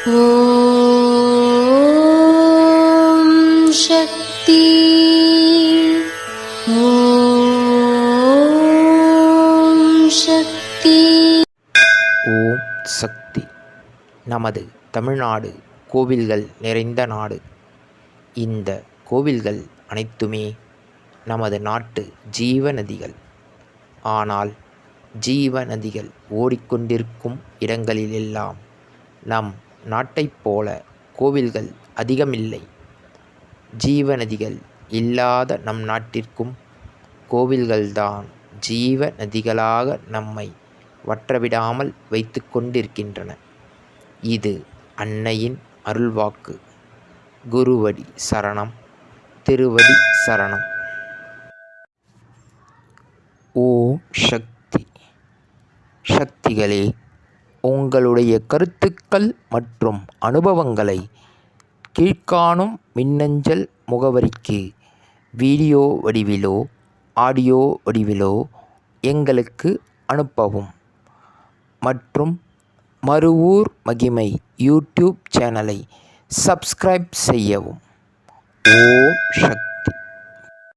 ஓம் சக்தி. ஓம் சக்தி. ஓம் சக்தி. நமது தமிழ்நாடு கோவில்கள் நிறைந்த நாடு. இந்த கோவில்கள் அனைத்துமே நமது நாட்டு ஜீவநதிகள். ஆனால் ஜீவநதிகள் ஓடிக்கொண்டிருக்கும் இடங்களிலெல்லாம் நம் நாட்டைப் போல கோவில்கள் அதிகமில்லை. ஜீவநதிகள் இல்லாத நம் நாட்டிற்கும் கோவில்கள்தான் ஜீவ நதிகளாக நம்மை வற்றவிடாமல் வைத்து கொண்டிருக்கின்றன. இது அன்னையின் அருள்வாக்கு. குருவடி சரணம், திருவடி சரணம். ஓம் சக்தி. சக்திகளே, உங்களுடைய கருத்துக்கள் மற்றும் அனுபவங்களை கீழ்க்காணும் மின்னஞ்சல் முகவரிக்கு வீடியோ வடிவிலோ ஆடியோ வடிவிலோ எங்களுக்கு அனுப்பவும். மற்றும் மறுவூர் மகிமை யூடியூப் சேனலை சப்ஸ்கிரைப் செய்யவும். ஓம் சக்தி.